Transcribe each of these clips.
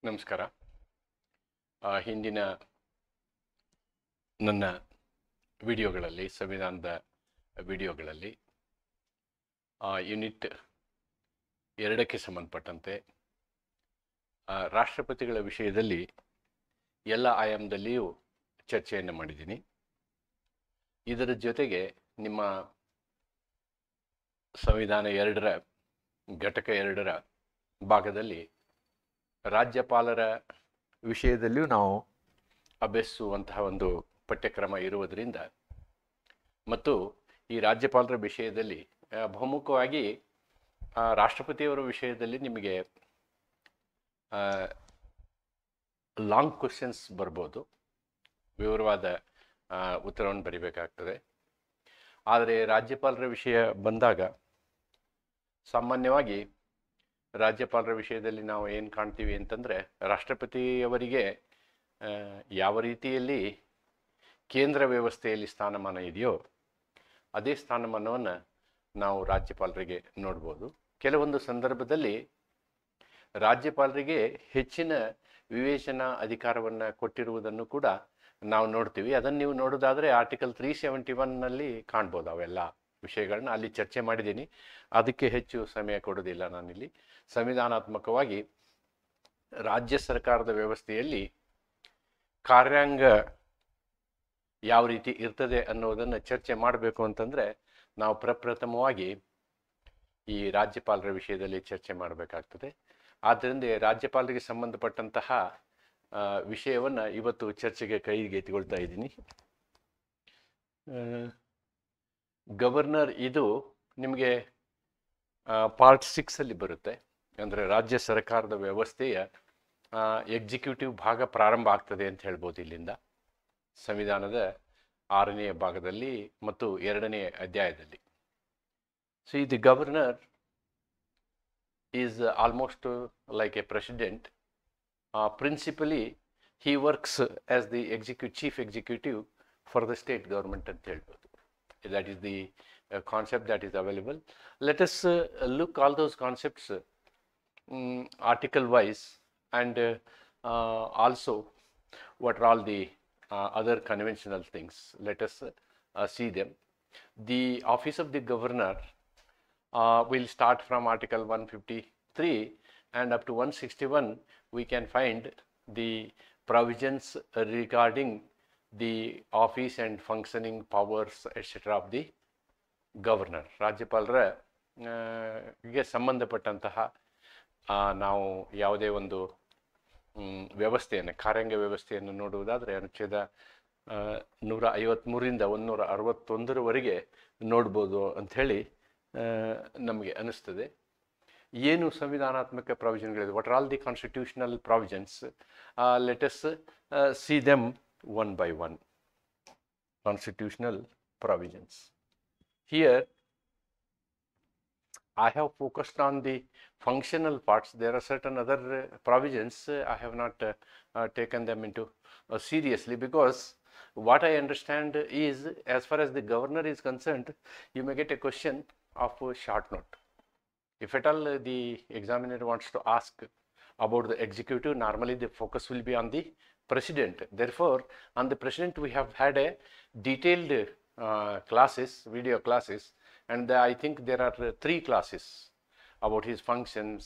ನಮಸ್ಕಾರ. ಹಿಂದಿನ ನನ್ನ ವಿಡಿಯೋಗಳಲ್ಲಿ ಸಂವಿಧಾನದ ವಿಡಿಯೋಗಳಲ್ಲಿ ಯೂನಿಟ್ 2ಕ್ಕೆ ಸಂಬಂಧಪಟ್ಟಂತೆ ರಾಷ್ಟ್ರಪತಿಗಳ ವಿಷಯದಲ್ಲಿ ಎಲ್ಲ ಆಯಾಮದಲ್ಲಿಯೂ ಚರ್ಚೆಯನ್ನು ಮಾಡಿದ್ದೀನಿ. ಇದರ ಜೊತೆಗೆ ನಿಮ್ಮ ಸಂವಿಧಾನ 2ರ ಘಟಕ 2ರ ಭಾಗದಲ್ಲಿ ರಾಜ್ಯಪಾಲರ ವಿಷಯದಲ್ಲಿಯೂ ನಾವು ಅಭ್ಯಸಿಸುವಂತಹ ಒಂದು ಪಠ್ಯಕ್ರಮ ಇರುವುದರಿಂದ ಮತ್ತು ಈ ರಾಜ್ಯಪಾಲರ ವಿಷಯದಲ್ಲಿ ಬಹುಮುಖವಾಗಿ ರಾಷ್ಟ್ರಪತಿಯವರ ವಿಷಯದಲ್ಲಿ ನಿಮಗೆ ಲಾಂಗ್ ಕ್ವೆಶ್ಚನ್ಸ್ ಬರ್ಬೋದು, ವಿವರವಾದ ಉತ್ತರವನ್ನು ಬರೀಬೇಕಾಗ್ತದೆ. ಆದರೆ ರಾಜ್ಯಪಾಲರ ವಿಷಯ ಬಂದಾಗ ಸಾಮಾನ್ಯವಾಗಿ ರಾಜ್ಯಪಾಲರ ವಿಷಯದಲ್ಲಿ ನಾವು ಏನು ಕಾಣ್ತೀವಿ ಅಂತಂದರೆ, ರಾಷ್ಟ್ರಪತಿಯವರಿಗೆ ಯಾವ ರೀತಿಯಲ್ಲಿ ಕೇಂದ್ರ ವ್ಯವಸ್ಥೆಯಲ್ಲಿ ಸ್ಥಾನಮಾನ ಇದೆಯೋ ಅದೇ ಸ್ಥಾನಮಾನವನ್ನು ನಾವು ರಾಜ್ಯಪಾಲರಿಗೆ ನೋಡ್ಬೋದು. ಕೆಲವೊಂದು ಸಂದರ್ಭದಲ್ಲಿ ರಾಜ್ಯಪಾಲರಿಗೆ ಹೆಚ್ಚಿನ ವಿವೇಚನಾ ಅಧಿಕಾರವನ್ನು ಕೊಟ್ಟಿರುವುದನ್ನು ಕೂಡ ನಾವು ನೋಡ್ತೀವಿ. ಅದನ್ನು ನೀವು ನೋಡೋದಾದರೆ ಆರ್ಟಿಕಲ್ 371ನಲ್ಲಿ ಕಾಣ್ಬೋದು. ಅವೆಲ್ಲ ವಿಷಯಗಳನ್ನ ಅಲ್ಲಿ ಚರ್ಚೆ ಮಾಡಿದ್ದೀನಿ, ಅದಕ್ಕೆ ಹೆಚ್ಚು ಸಮಯ ಕೊಡೋದಿಲ್ಲ. ನಾನಿಲ್ಲಿ ಸಂವಿಧಾನಾತ್ಮಕವಾಗಿ ರಾಜ್ಯ ಸರ್ಕಾರದ ವ್ಯವಸ್ಥೆಯಲ್ಲಿ ಕಾರ್ಯಾಂಗ ಯಾವ ರೀತಿ ಇರ್ತದೆ ಅನ್ನೋದನ್ನು ಚರ್ಚೆ ಮಾಡಬೇಕು ಅಂತಂದರೆ ನಾವು ಪ್ರಪ್ರಥಮವಾಗಿ ಈ ರಾಜ್ಯಪಾಲರ ವಿಷಯದಲ್ಲಿ ಚರ್ಚೆ ಮಾಡಬೇಕಾಗ್ತದೆ. ಆದ್ದರಿಂದ ರಾಜ್ಯಪಾಲರಿಗೆ ಸಂಬಂಧಪಟ್ಟಂತಹ ವಿಷಯವನ್ನು ಇವತ್ತು ಚರ್ಚೆಗೆ ಕೈಗೆತ್ತಿಕೊಳ್ತಾ ಇದ್ದೀನಿ. ಗವರ್ನರ್ ಇದು ನಿಮಗೆ ಪಾರ್ಟ್ 6ಅಲ್ಲಿ ಬರುತ್ತೆ. ಅಂದರೆ ರಾಜ್ಯ ಸರ್ಕಾರದ ವ್ಯವಸ್ಥೆಯ ಎಕ್ಸಿಕ್ಯೂಟಿವ್ ಭಾಗ ಪ್ರಾರಂಭ ಆಗ್ತದೆ ಅಂತ ಹೇಳ್ಬೋದು ಇಲ್ಲಿಂದ, ಸಂವಿಧಾನದ 6ನೇ ಭಾಗದಲ್ಲಿ ಮತ್ತು 2ನೇ ಅಧ್ಯಾಯದಲ್ಲಿ. So the governor is almost like A president. Principally he works as the chief executive for the state government ಅಂತ ಹೇಳ್ಬೋದು. That is the concept that is available. Let us look all those concepts article wise and also what are all the other conventional things. Let us see them. The office of the governor will start from article 153 and up to 161 we can find the provisions regarding the office and functioning powers etc. of the governor. ರಾಜ್ಯಪಾಲರ ಗೆ ಸಂಬಂಧಪಟ್ಟಂತಹ ನಾವು ಯಾವುದೇ ಒಂದು ವ್ಯವಸ್ಥೆಯನ್ನು, ಕಾರ್ಯಾಂಗ ವ್ಯವಸ್ಥೆಯನ್ನು ನೋಡುವುದಾದರೆ ಅನುಚ್ಛೇದ 153ರಿಂದ 161ರವರೆಗೆ ನೋಡ್ಬೋದು ಅಂಥೇಳಿ ನಮಗೆ ಅನಿಸ್ತದೆ. ಏನು ಸಂವಿಧಾನಾತ್ಮಕ ಪ್ರಾವಿಷನ್ಗಳಿದೆ, what are all the constitutional provisions, let us see them one by one. Constitutional provisions. Here I have focused on the functional parts. There are certain other provisions I have not taken them into seriously, because what I understand is, as far as the governor is concerned, you may get a question of a short note. If at all the examiner wants to ask about the executive, normally the focus will be on the president. Therefore, on the president we have had a detailed classes, video classes, and I think there are 3 classes about his functions,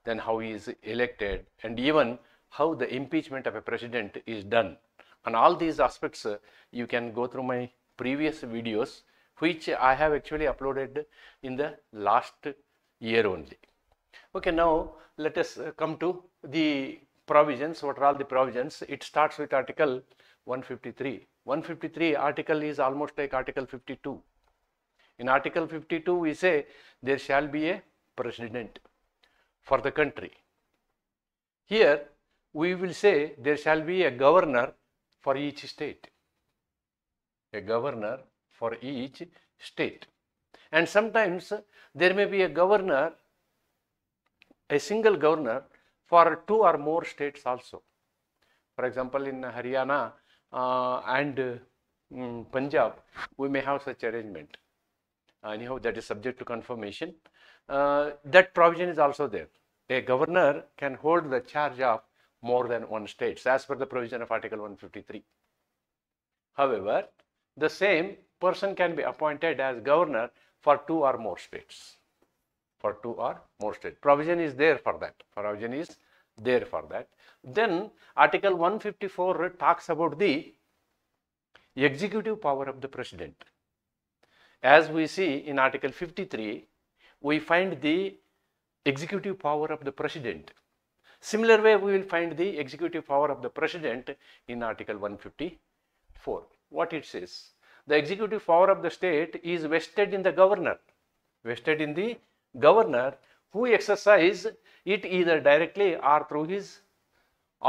then how he is elected, and even how the impeachment of a president is done. On all these aspects you can go through my previous videos, which I have actually uploaded in the last year only. Okay, now let us come to the provisions. What are all the provisions? It starts with article 153. 153 article is almost like article 52. In article 52 we say there shall be a president for the country. Here we will say there shall be a governor for each state, a governor for each state, and sometimes there may be a governor, a single governor for 2 or more states also. For example, in Haryana and Punjab, we may have such arrangement. Anyhow, that is subject to confirmation. That provision is also there. A governor can hold the charge of more than one state, as per the provision of Article 153. However, the same person can be appointed as governor for 2 or more states. For 2 or more states. Provision is there for that. Provision is there for that. Then Article 154 talks about the executive power of the president. As we see in Article 53, we find the executive power of the president. Similar way, we will find the executive power of the president in Article 154. What it says? The executive power of the state is vested in the governor. Vested in the governor, who exercise it either directly or through his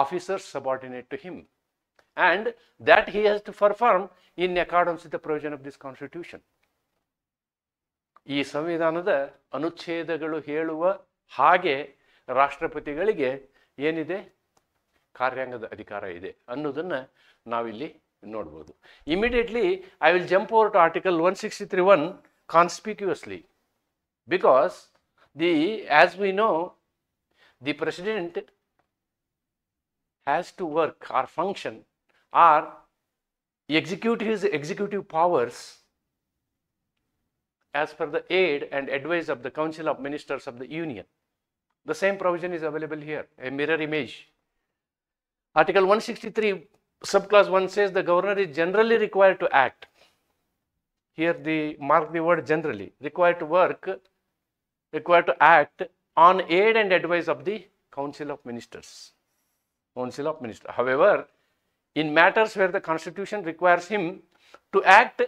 officers subordinate to him, and that he has to perform in accordance with the provision of this constitution. ಈ ಸಂವಿಧಾನದ ಅನುಚ್ಛೇದಗಳು ಹೇಳುವ ಹಾಗೆ ರಾಷ್ಟ್ರಪತಿಗಳಿಗೆ ಏನಿದೆ, ಕಾರ್ಯಾಂಗದ ಅಧಿಕಾರ ಇದೆ ಅನ್ನೋದನ್ನು ನಾವಿಲ್ಲಿ ನೋಡ್ಬೋದು. Immediately I will jump over to Article 163(1) conspicuously, because as we know, the president has to work or function or execute his executive powers as per the aid and advice of the Council of Ministers of the Union. The same provision is available here, a mirror image. Article 163 subclause 1 says the governor is generally required to act. Here mark the word generally, required to act on aid and advice of the Council of Ministers. Council of Ministers. However, in matters where the constitution requires him to act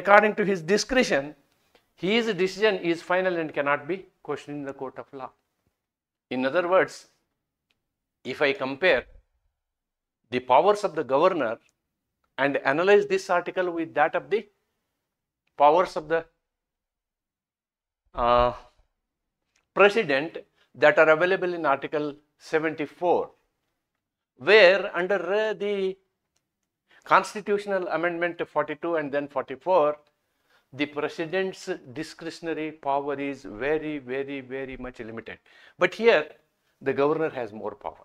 according to his discretion, his decision is final and cannot be questioned in the court of law. In other words, if I compare the powers of the governor and analyze this article with that of the powers of the president that are available in Article 74, where under the constitutional amendment 42 and then 44, the president's discretionary power is very, very, very much limited. But here, the governor has more power.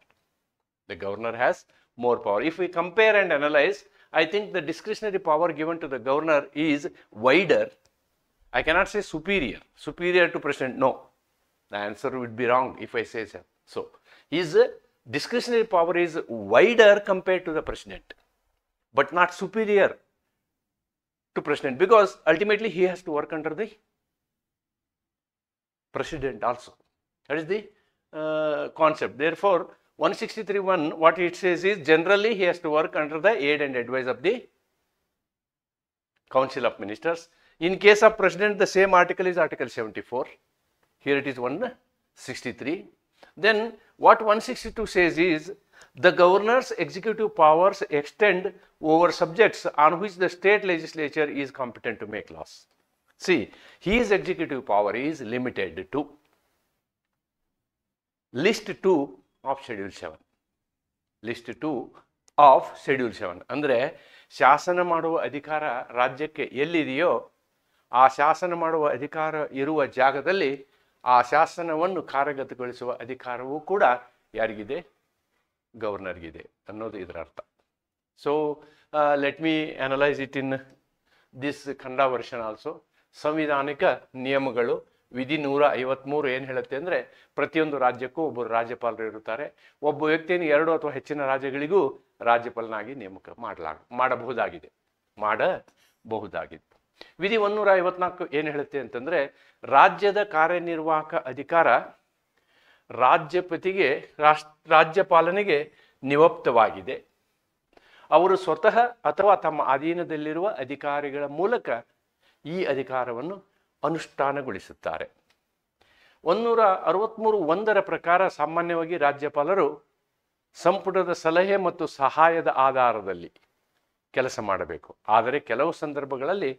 The governor has more power. If we compare and analyze, I think the discretionary power given to the governor is wider. I cannot say superior to president. No, the answer would be wrong if I say so. So, his discretionary power is wider compared to the president, but not superior to president, because ultimately he has to work under the president also. That is the concept. Therefore, 163(1), what it says is generally he has to work under the aid and advice of the Council of Ministers. In case of president, the same article is Article 74. Here it is 163. Then what 162 says is the governor's executive powers extend over subjects on which the state legislature is competent to make laws. See, his executive power is limited to List 2 of Schedule 7. List 2 of Schedule 7. ಅಂದರೆ ಶಾಸನ ಮಾಡುವ ಅಧಿಕಾರ ರಾಜ್ಯಕ್ಕೆ ಎಲ್ಲಿದೆಯೋ ಆ ಶಾಸನ ಮಾಡುವ ಅಧಿಕಾರ ಇರುವ ಜಾಗದಲ್ಲಿ ಆ ಶಾಸನವನ್ನು ಕಾರ್ಯಗತಗೊಳಿಸುವ ಅಧಿಕಾರವೂ ಕೂಡ ಯಾರಿಗಿದೆ? ಗವರ್ನರ್ಗಿದೆ ಅನ್ನೋದು ಇದರ ಅರ್ಥ. So let me analyse it in this Kannada version also. ಸಂವಿಧಾನಿಕ ನಿಯಮಗಳು ವಿಧಿ 153 ಏನು ಹೇಳುತ್ತೆ ಅಂದರೆ ಪ್ರತಿಯೊಂದು ರಾಜ್ಯಕ್ಕೂ ಒಬ್ಬರು ರಾಜ್ಯಪಾಲರು ಇರುತ್ತಾರೆ. ಒಬ್ಬ ವ್ಯಕ್ತಿಯನ್ನು 2 ಅಥವಾ ಹೆಚ್ಚಿನ ರಾಜ್ಯಗಳಿಗೂ ರಾಜ್ಯಪಾಲನಾಗಿ ನೇಮಕ ಮಾಡಬಹುದಾಗಿದೆ. ವಿಧಿ 154 ಏನು ಹೇಳುತ್ತೆ ಅಂತಂದರೆ ರಾಜ್ಯದ ಕಾರ್ಯನಿರ್ವಾಹಕ ಅಧಿಕಾರ ರಾಜ್ಯಪತಿಗೆ ರಾಜ್ಯಪಾಲನಿಗೆ ನಿಯುಕ್ತವಾಗಿದೆ. ಅವರು ಸ್ವತಃ ಅಥವಾ ತಮ್ಮ ಅಧೀನದಲ್ಲಿರುವ ಅಧಿಕಾರಿಗಳ ಮೂಲಕ ಈ ಅಧಿಕಾರವನ್ನು ಅನುಷ್ಠಾನಗೊಳಿಸುತ್ತಾರೆ. 163(1) ಪ್ರಕಾರ ಸಾಮಾನ್ಯವಾಗಿ ರಾಜ್ಯಪಾಲರು ಸಂಪುಟದ ಸಲಹೆ ಮತ್ತು ಸಹಾಯದ ಆಧಾರದಲ್ಲಿ ಕೆಲಸ ಮಾಡಬೇಕು. ಆದರೆ ಕೆಲವು ಸಂದರ್ಭಗಳಲ್ಲಿ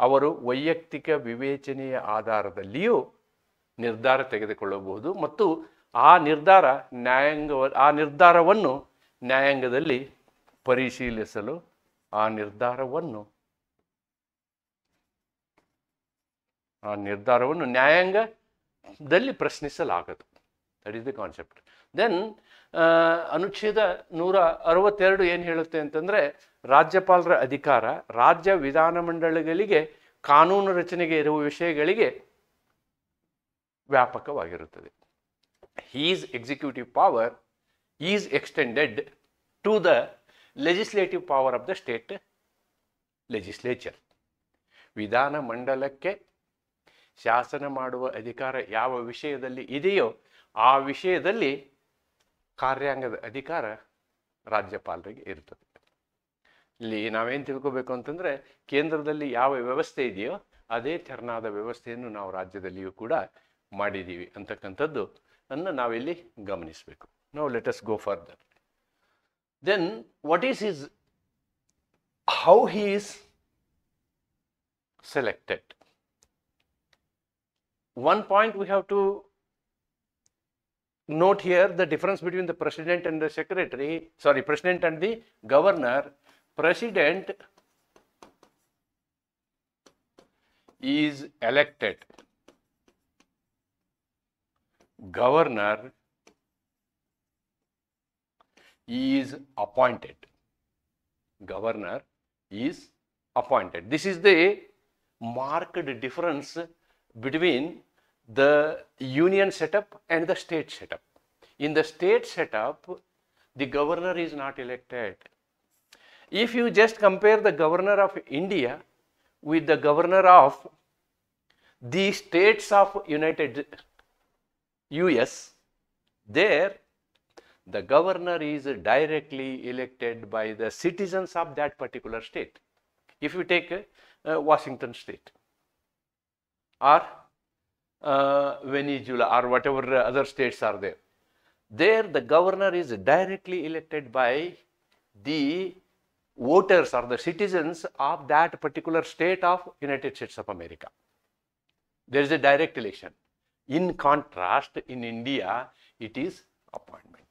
ಅವರು ವೈಯಕ್ತಿಕ ವಿವೇಚನೆಯ ಆಧಾರದಲ್ಲಿಯೂ ನಿರ್ಧಾರ ತೆಗೆದುಕೊಳ್ಳಬಹುದು ಮತ್ತು ಆ ನಿರ್ಧಾರವನ್ನು ನ್ಯಾಯಾಂಗದಲ್ಲಿ ಪರಿಶೀಲಿಸಲು ಆ ನಿರ್ಧಾರವನ್ನು ನ್ಯಾಯಾಂಗದಲ್ಲಿ ಪ್ರಶ್ನಿಸಲಾಗದು. That is the concept. Then ಅನುಚ್ಛೇದ 162 ಏನು ಹೇಳುತ್ತೆ ಅಂತಂದರೆ, ರಾಜ್ಯಪಾಲರ ಅಧಿಕಾರ ರಾಜ್ಯ ವಿಧಾನಮಂಡಲಗಳಿಗೆ ಕಾನೂನು ರಚನೆಗೆ ಇರುವ ವಿಷಯಗಳಿಗೆ ವ್ಯಾಪಕವಾಗಿರುತ್ತದೆ. He's executive power is extended to the legislative power of the state legislature. ವಿಧಾನಮಂಡಲಕ್ಕೆ ಶಾಸನ ಮಾಡುವ ಅಧಿಕಾರ ಯಾವ ವಿಷಯದಲ್ಲಿ ಇದೆಯೋ ಆ ವಿಷಯದಲ್ಲಿ ಕಾರ್ಯಾಂಗದ ಅಧಿಕಾರ ರಾಜ್ಯಪಾಲರಿಗೆ ಇರ್ತದೆ. ಇಲ್ಲಿ ನಾವೇನು ತಿಳ್ಕೋಬೇಕು ಅಂತಂದರೆ, ಕೇಂದ್ರದಲ್ಲಿ ಯಾವ ವ್ಯವಸ್ಥೆ ಇದೆಯೋ ಅದೇ ತೆರನಾದ ವ್ಯವಸ್ಥೆಯನ್ನು ನಾವು ರಾಜ್ಯದಲ್ಲಿಯೂ ಕೂಡ ಮಾಡಿದ್ದೀವಿ ಅಂತಕ್ಕಂಥದ್ದು ಅನ್ನು ನಾವಿಲ್ಲಿ ಗಮನಿಸಬೇಕು. ನಾವು let us go further. Then what is his, how he is selected. One point we have to note here, the difference between the president and the secretary, sorry, president and the governor. President is elected, governor is appointed. Governor is appointed. This is the marked difference between the union setup and the state setup. In the state setup, the governor is not elected. If you just compare the governor of India with the governor of the states of United US, there the governor is directly elected by the citizens of that particular state. If you take Washington state or Venezuela or whatever other states are there, there the governor is directly elected by the voters or the citizens of that particular state of United States of America. There is a direct election. In contrast, in India, it is appointment.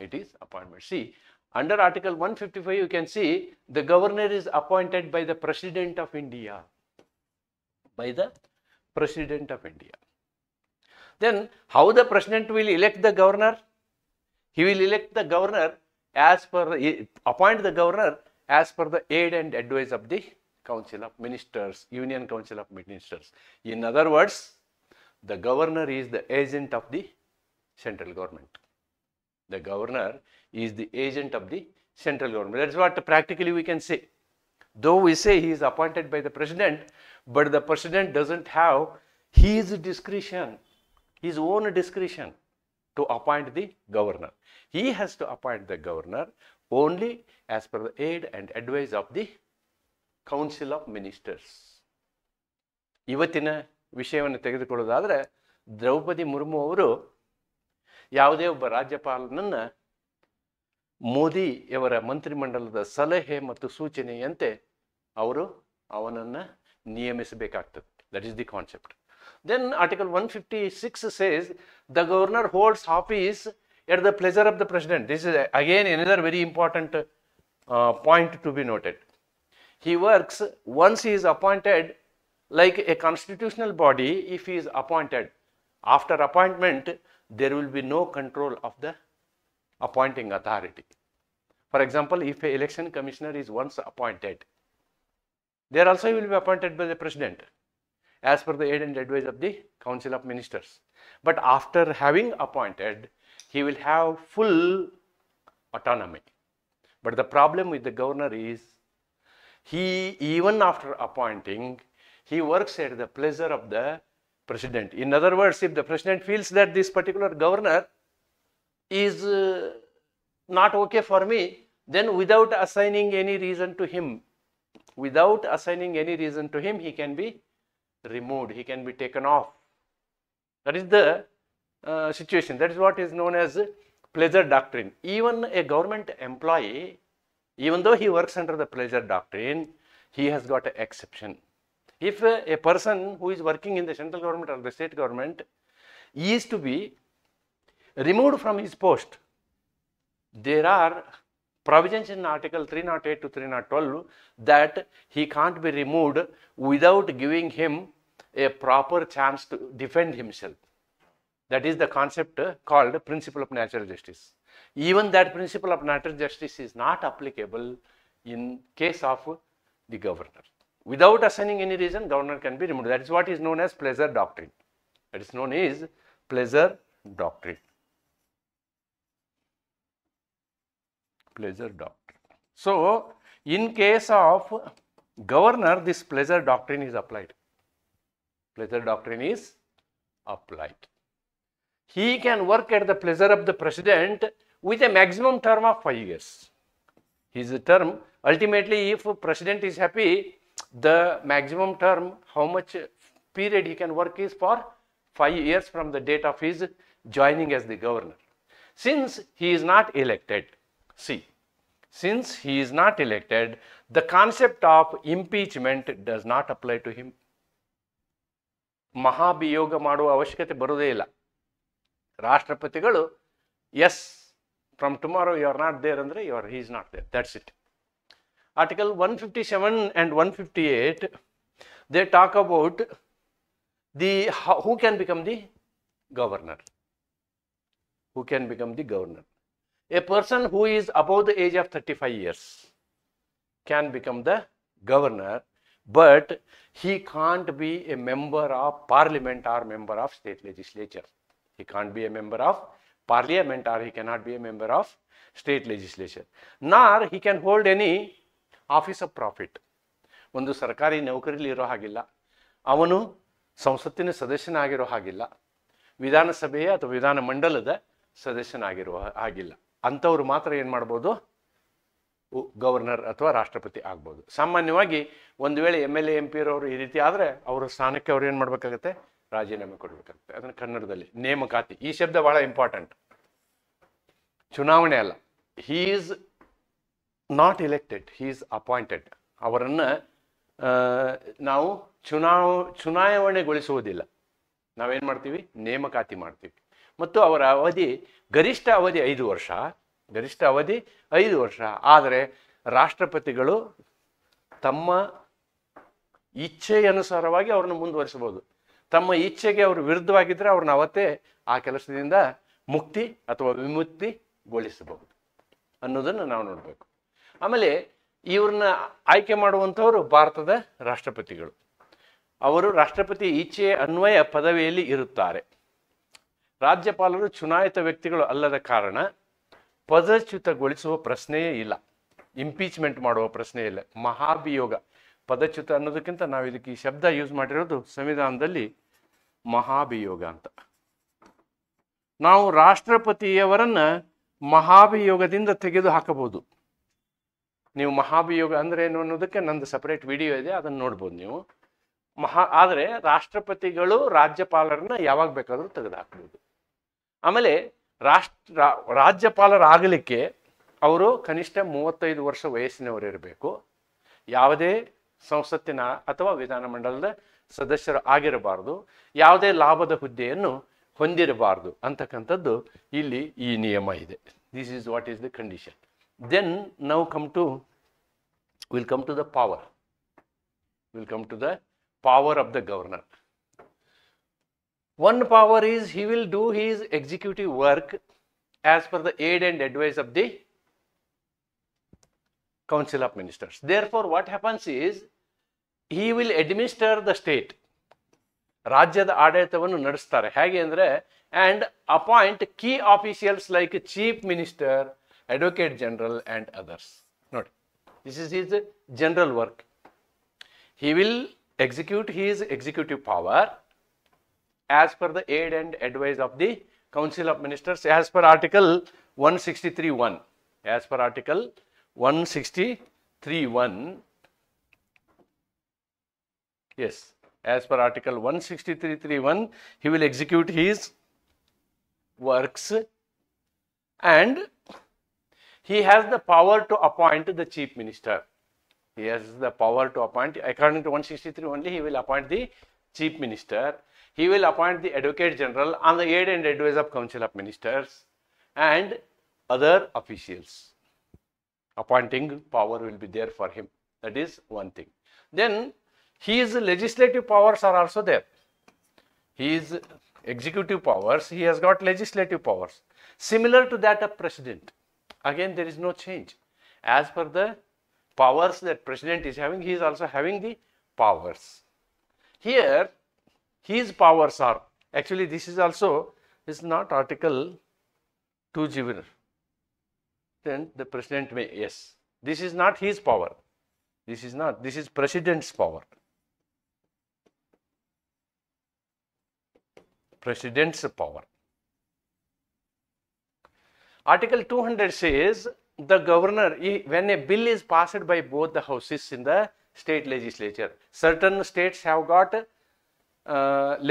It is appointment. See, under Article 155, you can see the governor is appointed by the President of India. By the President of India. Then, how the President will elect the governor? He will elect the governor as per, appoint the governor as per the aid and advice of the Council of Ministers, Union Council of Ministers. In other words, the governor is the agent of the central government. The governor is the agent of the central government. That's what practically we can say. Though we say he is appointed by the president, but the president doesn't have his discretion, his own discretion to appoint the governor. He has to appoint the governor only as per the aid and advice of the Council of Ministers. ಇವತ್ತಿನ ವಿಷಯವನ್ನು ತೆಗೆದುಕೊಳ್ಳೋದಾದರೆ, ದ್ರೌಪದಿ ಮುರ್ಮು ಅವರು ಯಾವುದೇ ಒಬ್ಬ ರಾಜ್ಯಪಾಲನನ್ನು ಮೋದಿಯವರ ಮಂತ್ರಿಮಂಡಲದ ಸಲಹೆ ಮತ್ತು ಸೂಚನೆಯಂತೆ ಅವರು ಅವನನ್ನು ನಿಯಮಿಸಬೇಕಾಗ್ತದೆ. That is the concept. Then article 156 says the governor holds office at the pleasure of the president. This is again another very important point to be noted. He works once he is appointed like a constitutional body. If he is appointed, after appointment there will be no control of the appointing authority. For example, if an election commissioner is once appointed, there also he will be appointed by the president as per the aid and advice of the Council of Ministers. But after having appointed, he will have full autonomy. But the problem with the governor is, he, even after appointing, he works at the pleasure of the president. In other words, if the president feels that this particular governor is not okay for me, then without assigning any reason to him, he can be removed, he can be taken off. That is the situation. That is what is known as pleasure doctrine. Even a government employee, even though he works under the pleasure doctrine, he has got an exception. If a person who is working in the central government or the state government is to be removed from his post, there are provisions in Article 308 to 312 that he can't be removed without giving him a proper chance to defend himself. That is the concept called principle of natural justice. Even that principle of natural justice is not applicable in case of the governor. Without assigning any reason, governor can be removed. That is what is known as pleasure doctrine. That is known as pleasure doctrine. Pleasure doctrine. So, in case of governor, this pleasure doctrine is applied. Pleasure doctrine is applied. He can work at the pleasure of the president with a maximum term of 5 years. His term, ultimately, if president is happy, the maximum term, how much period he can work is for 5 years from the date of his joining as the governor. Since he is not elected, since he is not elected, the concept of impeachment does not apply to him. ಮಹಾಭಿಯೋಗ ಮಾಡುವ ಅವಶ್ಯಕತೆ ಬರುವುದೇ ಇಲ್ಲ. ರಾಷ್ಟ್ರಪತಿಗಳು as from tomorrow you are not there ಅಂದರೆ he is not there. That's it. Article 157 and 158, they talk about who can become the governor. Who can become the governor? A person who is above the age of 35 years can become the governor, but he can't be a member of parliament or member of state legislature. He can't be a member of parliament or he cannot be a member of state legislature. Nor he can hold any office of profit. ಒಂದು ಸರ್ಕಾರಿ ನೌಕರಿಯಲ್ಲಿ ಇರೋ ಹಾಗಿಲ್ಲ, ಅವನು ಸಂಸತ್ತಿನ ಸದಸ್ಯನಾಗಿರೋ ಹಾಗಿಲ್ಲ, ವಿಧಾನಸಭೆಯ ಅಥವಾ ವಿಧಾನ ಮಂಡಲದ ಸದಸ್ಯನಾಗಿರುವ ಹಾಗಿಲ್ಲ. ಅಂಥವ್ರು ಮಾತ್ರ ಏನು ಮಾಡ್ಬೋದು, ಗವರ್ನರ್ ಅಥವಾ ರಾಷ್ಟ್ರಪತಿ ಆಗ್ಬೋದು. ಸಾಮಾನ್ಯವಾಗಿ ಒಂದು ವೇಳೆ MLA MP ಇರೋರು ಈ ರೀತಿ ಆದರೆ ಅವರ ಸ್ಥಾನಕ್ಕೆ ಅವ್ರು ಏನು ಮಾಡಬೇಕಾಗತ್ತೆ, ರಾಜೀನಾಮೆ ಕೊಡಬೇಕಾಗುತ್ತೆ. ಅದನ್ನು ಕನ್ನಡದಲ್ಲಿ ನೇಮಕಾತಿ, ಈ ಶಬ್ದ ಬಹಳ ಇಂಪಾರ್ಟೆಂಟ್. ಚುನಾವಣೆ ಅಲ್ಲ. He is not elected, he is appointed. ಅವರನ್ನು ನಾವು ಚುನಾವಣೆಗೊಳಿಸುವುದಿಲ್ಲ. ನಾವೇನು ಮಾಡ್ತೀವಿ, ನೇಮಕಾತಿ ಮಾಡ್ತೀವಿ. ಮತ್ತು ಅವರ ಅವಧಿ ಗರಿಷ್ಠ ಅವಧಿ 5 ವರ್ಷ, ಗರಿಷ್ಠ ಅವಧಿ 5 ವರ್ಷ. ಆದರೆ ರಾಷ್ಟ್ರಪತಿಗಳು ತಮ್ಮ ಇಚ್ಛೆಯನುಸಾರವಾಗಿ ಅವ್ರನ್ನ ಮುಂದುವರಿಸಬಹುದು. ತಮ್ಮ ಇಚ್ಛೆಗೆ ಅವರು ವಿರುದ್ಧವಾಗಿದ್ದರೆ ಅವ್ರನ್ನ ಅವತ್ತೇ ಆ ಕೆಲಸದಿಂದ ಮುಕ್ತಿ ಅಥವಾ ವಿಮುಕ್ತಿಗೊಳಿಸಬಹುದು ಅನ್ನೋದನ್ನು ನಾವು ನೋಡಬೇಕು. ಆಮೇಲೆ ಇವ್ರನ್ನ ಆಯ್ಕೆ ಮಾಡುವಂಥವರು ಭಾರತದ ರಾಷ್ಟ್ರಪತಿಗಳು. ಅವರು ರಾಷ್ಟ್ರಪತಿ ಇಚ್ಛೆಯ ಅನ್ವಯ ಪದವಿಯಲ್ಲಿ ಇರುತ್ತಾರೆ. ರಾಜ್ಯಪಾಲರು ಚುನಾಯಿತ ವ್ಯಕ್ತಿಗಳು ಅಲ್ಲದ ಕಾರಣ ಪದಚ್ಯುತಗೊಳಿಸುವ ಪ್ರಶ್ನೆಯೇ ಇಲ್ಲ, ಇಂಪೀಚ್ಮೆಂಟ್ ಮಾಡುವ ಪ್ರಶ್ನೆ ಇಲ್ಲ. ಮಹಾಭಿಯೋಗ, ಪದಚ್ಯುತ ಅನ್ನೋದಕ್ಕಿಂತ ನಾವು ಇದಕ್ಕೆ ಈ ಶಬ್ದ ಯೂಸ್ ಮಾಡಿರೋದು ಸಂವಿಧಾನದಲ್ಲಿ ಮಹಾಭಿಯೋಗ ಅಂತ. ನಾವು ರಾಷ್ಟ್ರಪತಿಯವರನ್ನ ಮಹಾಭಿಯೋಗದಿಂದ ತೆಗೆದು ಹಾಕಬಹುದು. ನೀವು ಮಹಾಭಿಯೋಗ ಅಂದ್ರೆ ಏನು ಅನ್ನೋದಕ್ಕೆ ನಂದು ಸಪರೇಟ್ ವಿಡಿಯೋ ಇದೆ, ಅದನ್ನು ನೋಡ್ಬೋದು ನೀವು. ಆದರೆ ರಾಷ್ಟ್ರಪತಿಗಳು ರಾಜ್ಯಪಾಲರನ್ನ ಯಾವಾಗ ಬೇಕಾದರೂ ತೆಗೆದು ಹಾಕಬಹುದು. ಆಮೇಲೆ ರಾಜ್ಯಪಾಲರಾಗಲಿಕ್ಕೆ ಅವರು ಕನಿಷ್ಠ 35 ವರ್ಷ ವಯಸ್ಸಿನವರು ಇರಬೇಕು. ಯಾವುದೇ ಸಂಸತ್ತಿನ ಅಥವಾ ವಿಧಾನಮಂಡಲದ ಸದಸ್ಯರು ಆಗಿರಬಾರ್ದು, ಯಾವುದೇ ಲಾಭದ ಹುದ್ದೆಯನ್ನು ಹೊಂದಿರಬಾರ್ದು ಅಂತಕ್ಕಂಥದ್ದು ಇಲ್ಲಿ ಈ ನಿಯಮ ಇದೆ. This is what is the condition. Then ನಾವು will come to the power. Will come to the power of the governor. One power is he will do his executive work as per the aid and advice of the Council of Ministers. Therefore, what happens is he will administer the state. ರಾಜ್ಯದ ಆಡಳಿತವನ್ನು ನಡೆಸ್ತಾರೆ. ಹೇಗೆ ಅಂದರೆ and appoint key officials like chief minister, advocate general and others. ನೋಡಿ, this is his general work. He will execute his executive power as per the aid and advice of the Council of Ministers as per Article 163(1). As per Article 163(1). Yes, as per Article 163(1), he will execute his works and he has the power to appoint the chief minister. He has the power to appoint, according to 163 only, he will appoint the chief minister. He will appoint the advocate general on the aid and advice of Council of Ministers and other officials. Appointing power will be there for him. That is one thing. Then his legislative powers are also there. His executive powers, he has got legislative powers. Similar to that of president. Again, there is no change. As per the powers that president is having, he is also having the powers. Here, his powers are, actually this is also, is not Article 2 given. Then the president may, yes. This is not his power. This is not, this is president's power. President's power. Article 200 says the governor, when a bill is passed by both the houses in the state legislature, certain states have got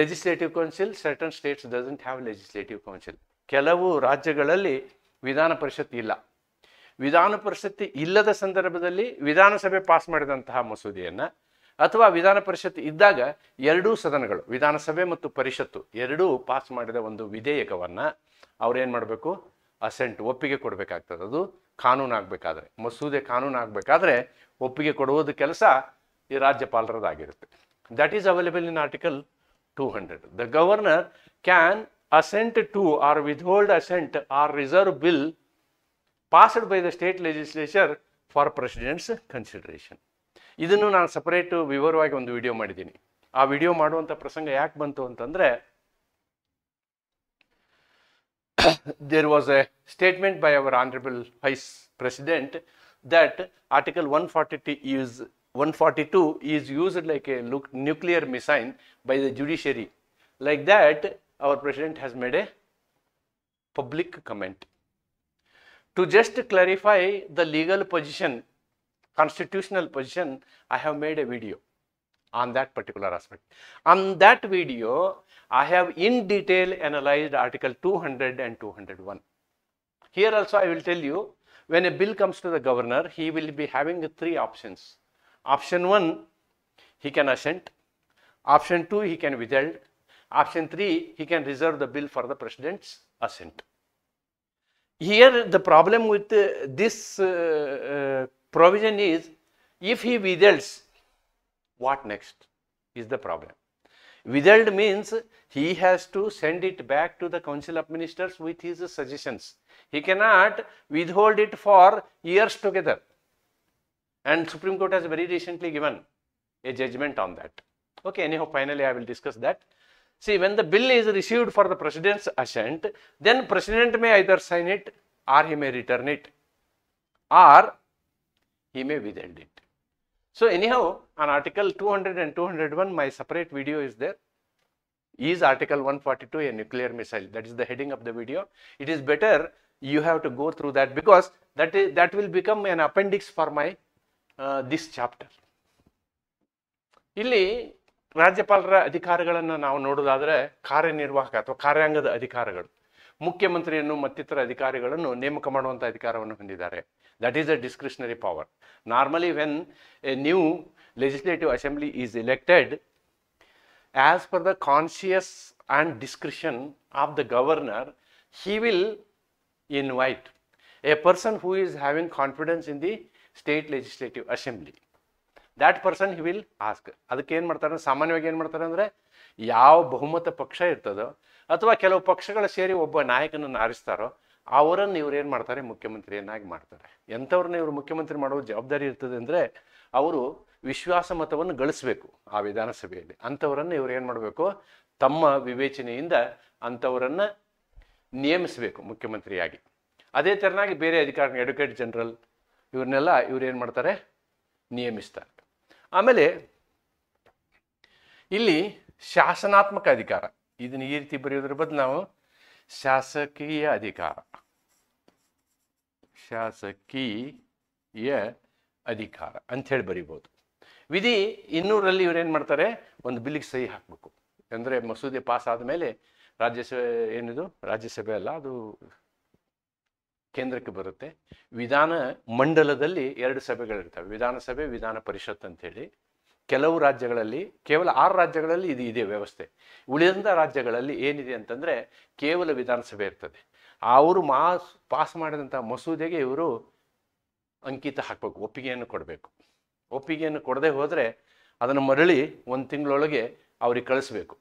legislative council, certain states doesn't have legislative council. ಕೆಲವು ರಾಜ್ಯಗಳಲ್ಲಿ ವಿಧಾನ ಪರಿಷತ್ ಇಲ್ಲ. ವಿಧಾನ ಪರಿಷತ್ ಇಲ್ಲದ ಸಂದರ್ಭದಲ್ಲಿ ವಿಧಾನಸಭೆ pass ಮಾಡಿದಂತಹ ಮಸೂದೆಯನ್ನು ಅಥವಾ ವಿಧಾನ ಪರಿಷತ್ ಇದ್ದಾಗ ಎರಡೂ ಸದನಗಳು, ವಿಧಾನಸಭೆ ಮತ್ತು ಪರಿಷತ್ತು ಎರಡೂ ಪಾಸ್ ಮಾಡಿದ ಒಂದು ವಿಧೇಯಕವನ್ನು ಅವ್ರೇನು ಮಾಡಬೇಕು, ಅಸೆಂಟ್, ಒಪ್ಪಿಗೆ ಕೊಡಬೇಕಾಗ್ತದೆ. ಅದು ಕಾನೂನು ಆಗಬೇಕಾದ್ರೆ, ಮಸೂದೆ ಕಾನೂನು ಆಗಬೇಕಾದ್ರೆ ಒಪ್ಪಿಗೆ ಕೊಡುವುದು ಕೆಲಸ ಈ ರಾಜ್ಯಪಾಲರದಾಗಿರುತ್ತೆ. That is available in article 200. The governor can assent to or withhold assent or reserve bill passed by the state legislature for president's consideration. ಇದನ್ನು ನಾನು ಸಪರೇಟ್ ವಿವರವಾಗಿ ಒಂದು ವಿಡಿಯೋ ಮಾಡಿದ್ದೀನಿ. ಆ ವಿಡಿಯೋ ಮಾಡುವಂಥ ಪ್ರಸಂಗ ಯಾಕೆ ಬಂತು ಅಂತಂದರೆ, there was a statement by our honorable vice president that article 142 is used like a nuclear missile by the judiciary. Like that, our president has made a public comment. To just clarify the legal position, constitutional position, I have made a video on that particular aspect. On that video, I have in detail analyzed Article 200 and 201. Here also I will tell you, when a bill comes to the governor, he will be having three options. Option 1, he can assent. Option 2, he can withhold. Option 3, he can reserve the bill for the president's assent. Here the problem with this provision is, if he withholds, what next is the problem. Withheld means he has to send it back to the Council of Ministers with his suggestions. He cannot withhold it for years together. And Supreme Court has very recently given a judgment on that. Okay, anyhow, finally I will discuss that. See, when the bill is received for the president's assent, then president may either sign it, or he may return it, or he may withhold it. So anyhow, on Article 200 and 201, my separate video is there. Is Article 142 a nuclear missile? That is the heading of the video. It is better you have to go through that, because that will become an appendix for my this chapter. ಇಲ್ಲಿ ರಾಜ್ಯಪಾಲರ ಅಧಿಕಾರಗಳನ್ನು ನಾವು ನೋಡೋದಾದರೆ, ಕಾರ್ಯನಿರ್ವಾಹಕ ಅಥವಾ ಕಾರ್ಯಾಂಗದ ಅಧಿಕಾರಗಳು, ಮುಖ್ಯಮಂತ್ರಿಯನ್ನು ಮತ್ತಿತರ ಅಧಿಕಾರಿಗಳನ್ನು ನೇಮಕ ಮಾಡುವಂಥ ಅಧಿಕಾರವನ್ನು ಹೊಂದಿದ್ದಾರೆ. That is a discretionary power. Normally, when a new legislative assembly is elected, as per the conscience and discretion of the governor, he will invite a person who is having confidence in the state legislative assembly. That person he will ask. ಅದಕ್ಕೆ ಏನು ಮಾಡ್ತಾರೆ, ಸಾಮಾನ್ಯವಾಗಿ ಏನು ಮಾಡ್ತಾರೆ ಅಂದರೆ, ಯಾವ ಬಹುಮತ ಪಕ್ಷ ಇರ್ತದೋ ಅಥವಾ ಕೆಲವು ಪಕ್ಷಗಳು ಸೇರಿ ಒಬ್ಬ ನಾಯಕನನ್ನು ಆರಿಸ್ತಾರೋ ಅವರನ್ನು ಇವ್ರು ಏನು ಮಾಡ್ತಾರೆ, ಮುಖ್ಯಮಂತ್ರಿಯನ್ನಾಗಿ ಮಾಡ್ತಾರೆ. ಎಂಥವ್ರನ್ನ ಇವರು ಮುಖ್ಯಮಂತ್ರಿ ಮಾಡುವ ಜವಾಬ್ದಾರಿ ಇರ್ತದೆ ಅಂದರೆ, ಅವರು ವಿಶ್ವಾಸ ಮತವನ್ನು ಗಳಿಸಬೇಕು ಆ ವಿಧಾನಸಭೆಯಲ್ಲಿ. ಅಂಥವರನ್ನು ಇವ್ರು ಏನು ಮಾಡಬೇಕು, ತಮ್ಮ ವಿವೇಚನೆಯಿಂದ ಅಂಥವರನ್ನು ನೇಮಿಸಬೇಕು ಮುಖ್ಯಮಂತ್ರಿಯಾಗಿ. ಅದೇ ಥರನಾಗಿ ಬೇರೆ ಅಧಿಕಾರಿ, ಅಡ್ವೊಕೇಟ್ ಜನರಲ್, ಇವ್ರನ್ನೆಲ್ಲ ಇವ್ರು ಏನು ಮಾಡ್ತಾರೆ, ನಿಯಮಿಸ್ತಾರೆ. ಆಮೇಲೆ ಇಲ್ಲಿ ಶಾಸನಾತ್ಮಕ ಅಧಿಕಾರ, ಇದನ್ನು ಈ ರೀತಿ ಬರೆಯೋದ್ರ ಬದಲು ನಾವು ಶಾಸಕೀಯ ಅಧಿಕಾರ, ಶಾಸಕೀಯ ಅಧಿಕಾರ ಅಂಥೇಳಿ ಬರೀಬೋದು. ವಿಧಿ 200ರಲ್ಲಿ ಇವ್ರೇನು ಮಾಡ್ತಾರೆ, ಒಂದು ಬಿಲ್ಲಿಗೆ ಸಹಿ ಹಾಕಬೇಕು. ಅಂದರೆ ಮಸೂದೆ ಪಾಸ್ ಆದಮೇಲೆ ರಾಜ್ಯಸಭೆ, ಏನಿದು ರಾಜ್ಯಸಭೆ ಅಲ್ಲ, ಅದು ಕೇಂದ್ರಕ್ಕೆ ಬರುತ್ತೆ. ವಿಧಾನ ಮಂಡಲದಲ್ಲಿ 2 ಸಭೆಗಳಿರ್ತವೆ, ವಿಧಾನಸಭೆ, ವಿಧಾನ ಪರಿಷತ್ ಅಂತೇಳಿ. ಕೆಲವು ರಾಜ್ಯಗಳಲ್ಲಿ, ಕೇವಲ 6 ರಾಜ್ಯಗಳಲ್ಲಿ ಇದು ಇದೆ ವ್ಯವಸ್ಥೆ. ಉಳಿದಂಥ ರಾಜ್ಯಗಳಲ್ಲಿ ಏನಿದೆ ಅಂತಂದರೆ ಕೇವಲ ವಿಧಾನಸಭೆ ಇರ್ತದೆ. ಅವರು ಪಾಸ್ ಮಾಡಿದಂಥ ಮಸೂದೆಗೆ ಇವರು ಅಂಕಿತ ಹಾಕಬೇಕು, ಒಪ್ಪಿಗೆಯನ್ನು ಕೊಡಬೇಕು. ಒಪ್ಪಿಗೆಯನ್ನು ಕೊಡದೆ ಹೋದರೆ ಅದನ್ನು ಮರಳಿ 1 ತಿಂಗಳೊಳಗೆ ಅವ್ರಿಗೆ ಕಳಿಸ್ಬೇಕು.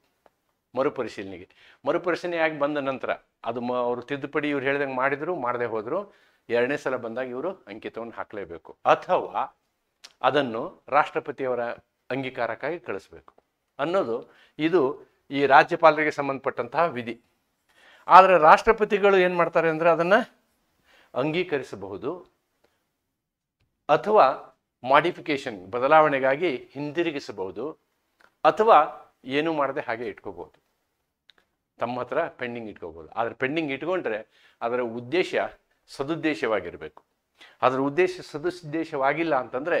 ಮರುಪರಿಶೀಲನೆಗೆ. ಮರುಪರಿಶೀಲನೆ ಆಗಿ ಬಂದ ನಂತರ ಅದು ಅವರು ತಿದ್ದುಪಡಿ ಇವ್ರು ಹೇಳಿದಂಗೆ ಮಾಡಿದ್ರು ಮಾಡದೆ ಹೋದ್ರು, ಎರಡನೇ ಸಲ ಬಂದಾಗ ಇವರು ಅಂಕಿತವನ್ನು ಹಾಕಲೇಬೇಕು, ಅಥವಾ ಅದನ್ನು ರಾಷ್ಟ್ರಪತಿಯವರ ಅಂಗೀಕಾರಕ್ಕಾಗಿ ಕಳಿಸ್ಬೇಕು ಅನ್ನೋದು ಇದು ಈ ರಾಜ್ಯಪಾಲರಿಗೆ ಸಂಬಂಧಪಟ್ಟಂತಹ ವಿಧಿ. ಆದರೆ ರಾಷ್ಟ್ರಪತಿಗಳು ಏನು ಮಾಡ್ತಾರೆ ಅಂದರೆ ಅದನ್ನು ಅಂಗೀಕರಿಸಬಹುದು ಅಥವಾ ಮಾಡಿಫಿಕೇಶನ್ ಬದಲಾವಣೆಗಾಗಿ ಹಿಂದಿರುಗಿಸಬಹುದು, ಅಥವಾ ಏನೂ ಮಾಡದೆ ಹಾಗೆ ಇಟ್ಕೋಬಹುದು, ತಮ್ಮ ಹತ್ರ ಪೆಂಡಿಂಗ್ ಇಟ್ಕೋಬಹುದು. ಆದರೆ ಪೆಂಡಿಂಗ್ ಇಟ್ಕೊಂಡ್ರೆ ಅದರ ಉದ್ದೇಶ ಸದುದ್ದೇಶವಾಗಿರಬೇಕು. ಅದರ ಉದ್ದೇಶ ಸದುದ್ದೇಶವಾಗಿಲ್ಲ ಅಂತಂದರೆ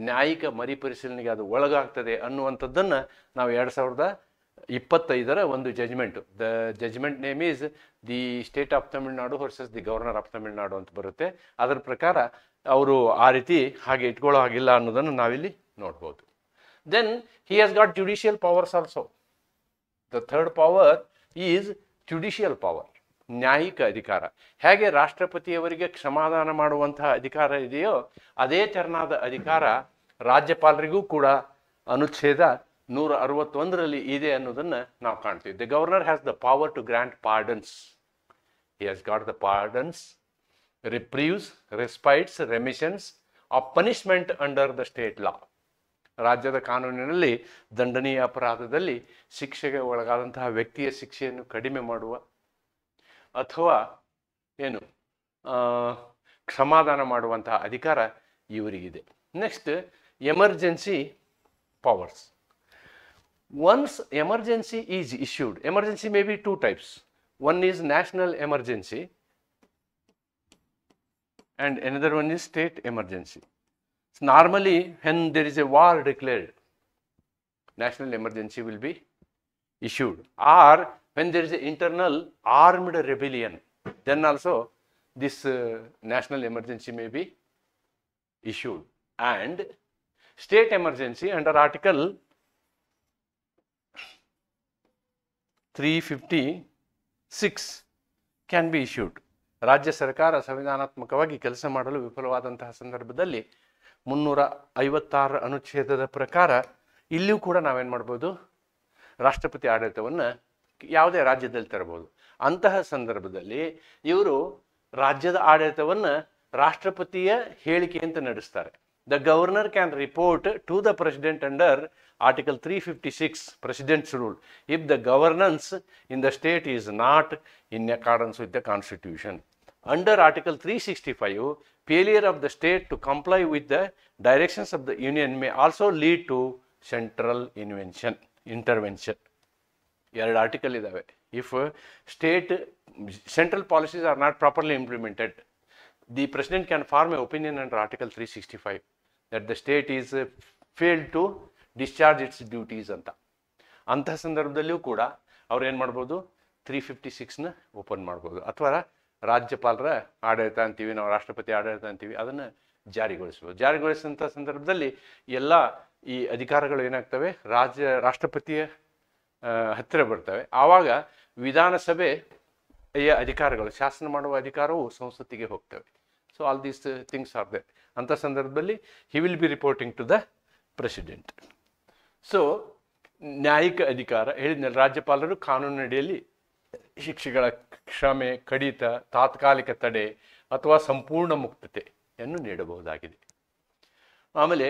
ನ್ಯಾಯಿಕ ಮರುಪರಿಶೀಲನೆಗೆ ಅದು ಒಳಗಾಗ್ತದೆ ಅನ್ನುವಂಥದ್ದನ್ನು ನಾವು 2025 ಒಂದು judgement, the judgement name is the state of Tamil Nadu versus the governor of Tamil Nadu ಅಂತ ಬರುತ್ತೆ. ಅದರ ಪ್ರಕಾರ ಅವರು ಆ ರೀತಿ ಹಾಗೆ ಇಟ್ಕೊಳ್ಳೋ ಹಾಗಿಲ್ಲ ಅನ್ನೋದನ್ನು ನಾವಿಲ್ಲಿ ನೋಡ್ಬೋದು. Then he has got judicial powers also. The third power is judicial power, ನ್ಯಾಯಿಕ ಅಧಿಕಾರ. ಹೇಗೆ ರಾಷ್ಟ್ರಪತಿಯವರಿಗೆ ಕ್ಷಮಾದಾನ ಮಾಡುವಂತಹ ಅಧಿಕಾರ ಇದೆಯೋ ಅದೇ ತೆರನಾದ ಅಧಿಕಾರ ರಾಜ್ಯಪಾಲರಿಗೂ ಕೂಡ ಅನುಚ್ಛೇದ 161ರಲ್ಲಿ ಇದೆ ಅನ್ನೋದನ್ನು ನಾವು ಕಾಣ್ತೀವಿ. The governor has the power to grant pardons. He has got the pardons, reprieves, respites, remissions of punishment under the state law. ರಾಜ್ಯದ ಕಾನೂನಿನಲ್ಲಿ ದಂಡನೀಯ ಅಪರಾಧದಲ್ಲಿ ಶಿಕ್ಷೆಗೆ ಒಳಗಾದಂತಹ ವ್ಯಕ್ತಿಯ ಶಿಕ್ಷೆಯನ್ನು ಕಡಿಮೆ ಮಾಡುವ ಅಥವಾ ಏನು ಕ್ಷಮಾದಾನ ಮಾಡುವಂತಹ ಅಧಿಕಾರ ಇವರಿಗಿದೆ. Next, emergency powers. Once emergency is issued, emergency may be two types. One is national emergency and another one is state emergency. So normally when there is a war declared, national emergency will be issued, or when there is an internal armed rebellion, then also this national emergency may be issued. And state emergency under article 356 can be issued. ರಾಜ್ಯ ಸರ್ಕಾರ ಸಂವಿಧಾನಾತ್ಮಕವಾಗಿ ಕೆಲಸ ಮಾಡಲು ವಿಫಲವಾದಂತಹ ಸಂದರ್ಭದಲ್ಲಿ 356 ಅನುಚ್ಛೇದದ ಪ್ರಕಾರ ಇಲ್ಲಿಯೂ ಕೂಡ ನಾವೇನು ಮಾಡ್ಬೋದು, ರಾಷ್ಟ್ರಪತಿ ಆಡಳಿತವನ್ನು ಯಾವುದೇ ರಾಜ್ಯದಲ್ಲಿ ತರಬಹುದು. ಅಂತಹ ಸಂದರ್ಭದಲ್ಲಿ ಇವರು ರಾಜ್ಯದ ಆಡಳಿತವನ್ನು ರಾಷ್ಟ್ರಪತಿಯ ಹೇಳಿಕೆಯಂತೆ ನಡೆಸ್ತಾರೆ. The governor can report to the president under article 356 president's rule if the governance in the state is not in accordance with the constitution. Under Article 365, failure of the state to comply with the directions of the Union may also lead to central intervention. ಎರಡು article ಇದ್ದಾವೆ. If central policies are not properly implemented, the president can form an opinion under Article 365 that the state is failed to discharge its duties ಅಂತ. ಅಂತಹ ಸಂದರ್ಭದಲ್ಲಿಯೂ ಕೂಡ ಅವ್ರು ಏನು ಮಾಡ್ಬೋದು, 356ನ open ಮಾಡ್ಬೋದು, ಅಥವಾ ರಾಜ್ಯಪಾಲರ ಆಡಳಿತ ಅಂತೀವಿ ನಾವು, ರಾಷ್ಟ್ರಪತಿ ಆಡಳಿತ ಅಂತೀವಿ, ಅದನ್ನು ಜಾರಿಗೊಳಿಸ್ಬೋದು. ಜಾರಿಗೊಳಿಸಿದಂಥ ಸಂದರ್ಭದಲ್ಲಿ ಎಲ್ಲ ಈ ಅಧಿಕಾರಗಳು ಏನಾಗ್ತವೆ, ರಾಷ್ಟ್ರಪತಿಯ ಹತ್ತಿರ ಬರ್ತವೆ. ಆವಾಗ ವಿಧಾನಸಭೆಯ ಅಧಿಕಾರಗಳು, ಶಾಸನ ಮಾಡುವ ಅಧಿಕಾರವು ಸಂಸತ್ತಿಗೆ ಹೋಗ್ತವೆ. So all these things are there. ಅಂಥ ಸಂದರ್ಭದಲ್ಲಿ he will be reporting to the president. So ನ್ಯಾಯಿಕ ಅಧಿಕಾರ ಹೇಳಿದ್ನಲ್ಲ, ರಾಜ್ಯಪಾಲರು ಕಾನೂನಿನಡಿಯಲ್ಲಿ ಶಿಕ್ಷೆಗಳ ಕ್ಷಮೆ, ಕಡಿತ, ತಾತ್ಕಾಲಿಕ ತಡೆ ಅಥವಾ ಸಂಪೂರ್ಣ ಮುಕ್ತತೆಯನ್ನು ನೀಡಬಹುದಾಗಿದೆ. ಆಮೇಲೆ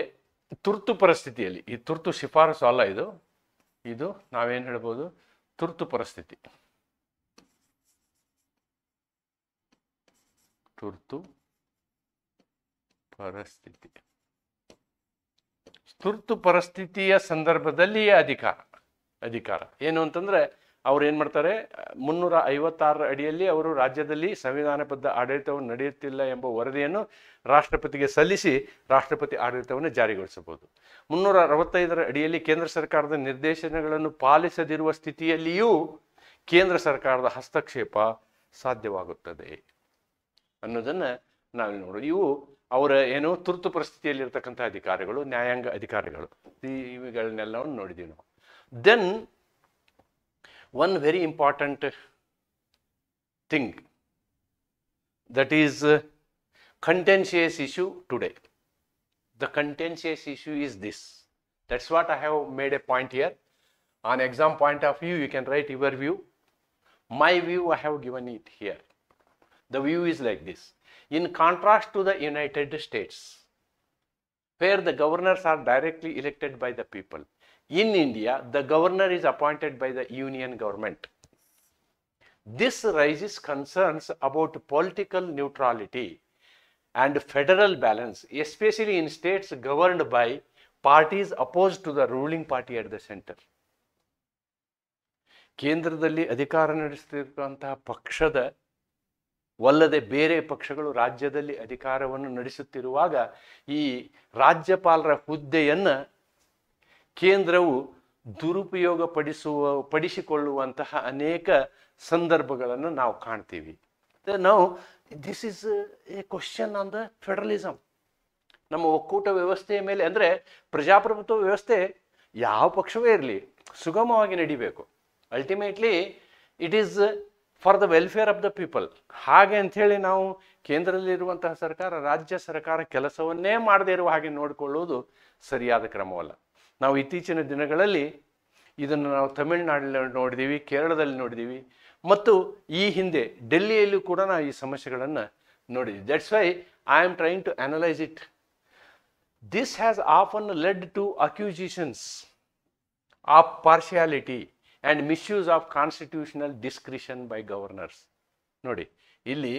ತುರ್ತು ಪರಿಸ್ಥಿತಿಯಲ್ಲಿ, ಈ ತುರ್ತು ಶಿಫಾರಸು ಅಲ್ಲ, ಇದು ನಾವೇನು ಹೇಳ್ಬೋದು, ತುರ್ತು ಪರಿಸ್ಥಿತಿ. ತುರ್ತು ಪರಿಸ್ಥಿತಿ, ತುರ್ತು ಪರಿಸ್ಥಿತಿಯ ಸಂದರ್ಭದಲ್ಲಿ ಅಧಿಕಾರ ಏನು ಅಂತಂದ್ರೆ, ಅವ್ರು ಏನು ಮಾಡ್ತಾರೆ, 356 ಅಡಿಯಲ್ಲಿ ಅವರು ರಾಜ್ಯದಲ್ಲಿ ಸಂವಿಧಾನಬದ್ಧ ಆಡಳಿತವನ್ನು ನಡೆಯುತ್ತಿಲ್ಲ ಎಂಬ ವರದಿಯನ್ನು ರಾಷ್ಟ್ರಪತಿಗೆ ಸಲ್ಲಿಸಿ ರಾಷ್ಟ್ರಪತಿ ಆಡಳಿತವನ್ನು ಜಾರಿಗೊಳಿಸಬಹುದು. 365 ಅಡಿಯಲ್ಲಿ ಕೇಂದ್ರ ಸರ್ಕಾರದ ನಿರ್ದೇಶನಗಳನ್ನು ಪಾಲಿಸದಿರುವ ಸ್ಥಿತಿಯಲ್ಲಿಯೂ ಕೇಂದ್ರ ಸರ್ಕಾರದ ಹಸ್ತಕ್ಷೇಪ ಸಾಧ್ಯವಾಗುತ್ತದೆ ಅನ್ನೋದನ್ನು ನಾವು ನೋಡೋದು. ಇವು ಅವರ ಏನು ತುರ್ತು ಪರಿಸ್ಥಿತಿಯಲ್ಲಿರ್ತಕ್ಕಂಥ ಅಧಿಕಾರಿಗಳು, ನ್ಯಾಯಾಂಗ ಅಧಿಕಾರಿಗಳು, ಇವುಗಳನ್ನೆಲ್ಲವನ್ನು ನೋಡಿದ್ದೀವಿ ನಾವು. Then one very important thing, that is contentious issue today. The contentious issue is this. That's what I have made a point here. On exam point of view, you can write your view. My view, I have given it here. The view is like this. In contrast to the United States, where the governors are directly elected by the people, in India, the governor is appointed by the union government. This raises concerns about political neutrality and federal balance, especially in states governed by parties opposed to the ruling party at the center. ಕೇಂದ್ರದಲ್ಲಿ ಅಧಿಕಾರ ನಡೆಸುತ್ತಿರುವಂತಹ ಪಕ್ಷದ ವಲ್ಲದೆ ಬೇರೆ ಪಕ್ಷಗಳು ರಾಜ್ಯದಲ್ಲಿ ಅಧಿಕಾರವನ್ನು ನಡೆಸುತ್ತಿರುವಾಗ ಈ ರಾಜ್ಯಪಾಲರ ಹುದ್ದೆಯನ್ನು ಕೇಂದ್ರವು ಪಡಿಸಿಕೊಳ್ಳುವಂತಹ ಅನೇಕ ಸಂದರ್ಭಗಳನ್ನು ನಾವು ಕಾಣ್ತೀವಿ. ನಾವು this is A question on the federalism. ನಮ್ಮ ಒಕ್ಕೂಟ ವ್ಯವಸ್ಥೆಯ ಮೇಲೆ, ಅಂದರೆ ಪ್ರಜಾಪ್ರಭುತ್ವ ವ್ಯವಸ್ಥೆ ಯಾವ ಪಕ್ಷವೇ ಇರಲಿ ಸುಗಮವಾಗಿ ನಡಿಬೇಕು. Ultimately it is for the welfare of the people. ಹಾಗೆ ಅಂಥೇಳಿ ನಾವು ಕೇಂದ್ರದಲ್ಲಿರುವಂತಹ ಸರ್ಕಾರ ರಾಜ್ಯ ಸರ್ಕಾರ ಕೆಲಸವನ್ನೇ ಮಾಡದೇ ಇರುವ ಹಾಗೆ ನೋಡಿಕೊಳ್ಳುವುದು ಸರಿಯಾದ ಕ್ರಮವಲ್ಲ. ನಾವು ಇತ್ತೀಚಿನ ದಿನಗಳಲ್ಲಿ ಇದನ್ನು ನಾವು ತಮಿಳುನಾಡಿನಲ್ಲಿ ನೋಡಿದ್ದೀವಿ, ಕೇರಳದಲ್ಲಿ ನೋಡಿದ್ದೀವಿ, ಮತ್ತು ಈ ಹಿಂದೆ ಡೆಲ್ಲಿಯಲ್ಲೂ ಕೂಡ ನಾವು ಈ ಸಮಸ್ಯೆಗಳನ್ನು ನೋಡಿದ್ದೀವಿ. That's why I am trying to analyse it. This has often led to accusations of partiality and misuse of constitutional discretion by governors. ನೋಡಿ, ಇಲ್ಲಿ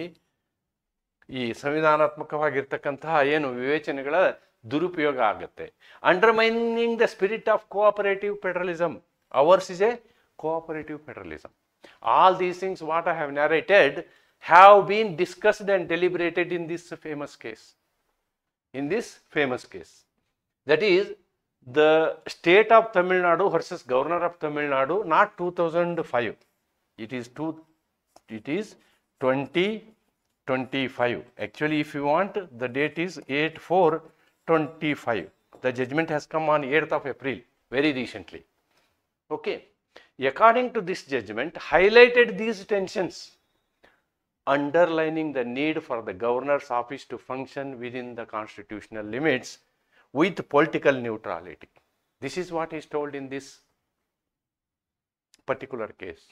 ಈ ಸಂವಿಧಾನಾತ್ಮಕವಾಗಿರ್ತಕ್ಕಂತಹ ಏನು ವಿವೇಚನೆಗಳ ದುರುಪಯೋಗ ಆಗುತ್ತೆ. Undermining the spirit of cooperative federalism. Ours is a cooperative federalism. All these things what I have narrated have been discussed and deliberated in this famous case. In this famous case, that is the state of Tamil Nadu versus governor of Tamil Nadu, not 2005. It is 2025. Actually, if you want, the date is 8/4/25. The judgment has come on 8th of April, very recently. Okay. According to this judgment, highlighted these tensions, underlining the need for the governor's office to function within the constitutional limits with political neutrality. This is what is told in this particular case.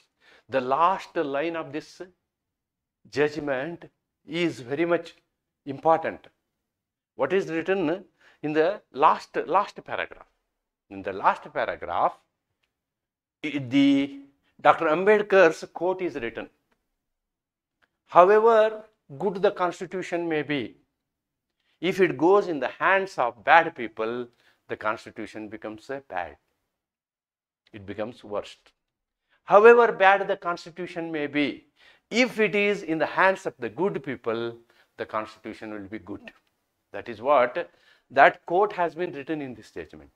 The last line of this judgment is very much important. What is written in the last paragraph? In the last paragraph, the Dr. Ambedkar's quote is written. However good the constitution may be, if it goes in the hands of bad people, the constitution becomes bad. It becomes worst. However bad the constitution may be, if it is in the hands of the good people, the constitution will be good. That is what that quote has been written in this judgment.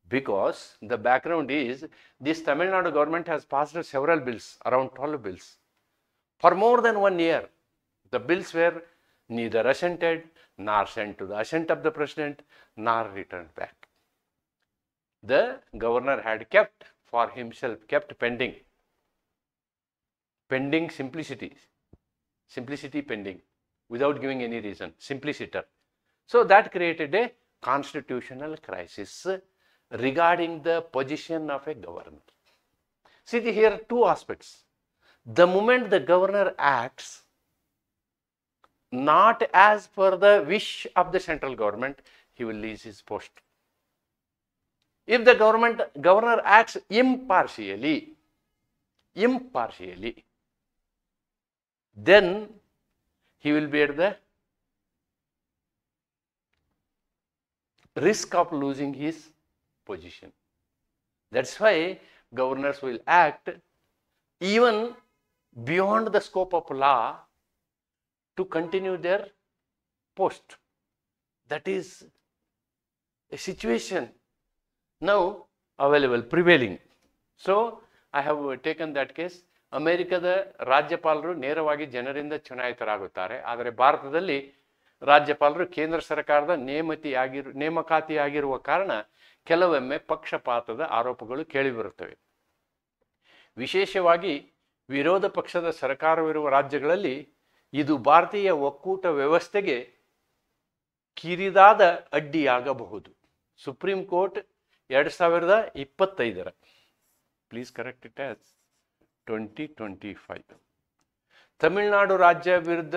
Because the background is this Tamil Nadu government has passed several bills, around 12 bills. For more than 1 year, the bills were neither assented nor sent to the assent of the president nor returned back. The governor had kept for himself, kept pending simplicity pending, without giving any reason, simpliciter. So that created a constitutional crisis regarding the position of a governor. See, here are two aspects. The moment the governor acts not as per the wish of the central government, he will lose his post. If the governor acts impartially, then he will be at the risk of losing his position. That's why governors will act even beyond the scope of law to continue their post. That is a situation now available, prevailing. So I have taken that case. ಅಮೆರಿಕದ ರಾಜ್ಯಪಾಲರು ನೇರವಾಗಿ ಜನರಿಂದ ಚುನಾಯಿತರಾಗುತ್ತಾರೆ. ಆದರೆ ಭಾರತದಲ್ಲಿ ರಾಜ್ಯಪಾಲರು ಕೇಂದ್ರ ಸರ್ಕಾರದ ನೇಮಕಾತಿಯಾಗಿರುವ ಕಾರಣ ಕೆಲವೊಮ್ಮೆ ಪಕ್ಷಪಾತದ ಆರೋಪಗಳು ಕೇಳಿಬರುತ್ತವೆ. ವಿಶೇಷವಾಗಿ ವಿರೋಧ ಪಕ್ಷದ ಸರ್ಕಾರವಿರುವ ರಾಜ್ಯಗಳಲ್ಲಿ ಇದು ಭಾರತೀಯ ಒಕ್ಕೂಟ ವ್ಯವಸ್ಥೆಗೆ ಕಿರಿದಾದ ಅಡ್ಡಿಯಾಗಬಹುದು. Supreme court 2025 Please correct it as 2025. Tamil Nadu ರಾಜ್ಯ ವಿರುದ್ಧ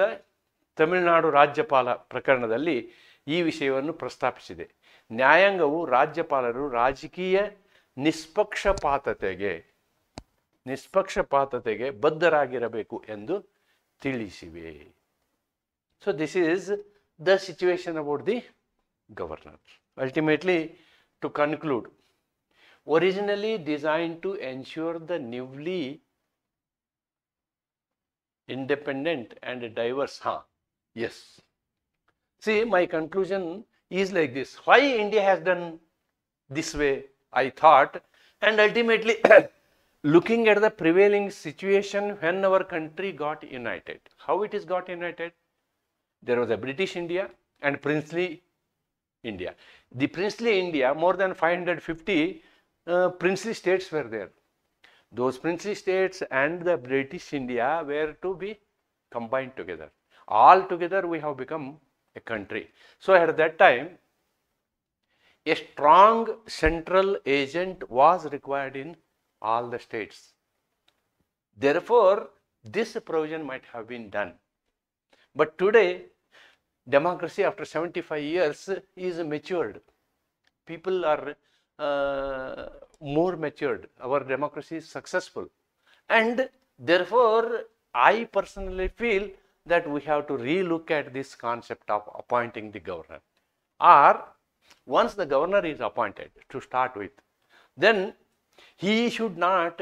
ತಮಿಳುನಾಡು ರಾಜ್ಯಪಾಲ ಪ್ರಕರಣದಲ್ಲಿ ಈ ವಿಷಯವನ್ನು ಪ್ರಸ್ತಾಪಿಸಿದೆ. ನ್ಯಾಯಾಂಗವು ರಾಜ್ಯಪಾಲರು ರಾಜಕೀಯ ನಿಷ್ಪಕ್ಷಪಾತತೆಗೆ ಬದ್ಧರಾಗಿರಬೇಕು ಎಂದು ತಿಳಿಸಿವೆ. So this is the situation about the governor. Ultimately, to conclude, originally designed to ensure the newly independent and diverse, yes. See, my conclusion is like this. Why India has done this way, I thought, and ultimately looking at the prevailing situation when our country got united. How it is got united? There was a British India and Princely India. The Princely India, more than 550 princely states were there. Those princely states and the British India were to be combined together. All together we have become a country. So at that time, a strong central agent was required in all the states. Therefore, this provision might have been done. But today, democracy after 75 years is matured. People are more matured. Our democracy is successful. And therefore, I personally feel that we have to relook at this concept of appointing the governor. Or, once the governor is appointed to start with, then he should not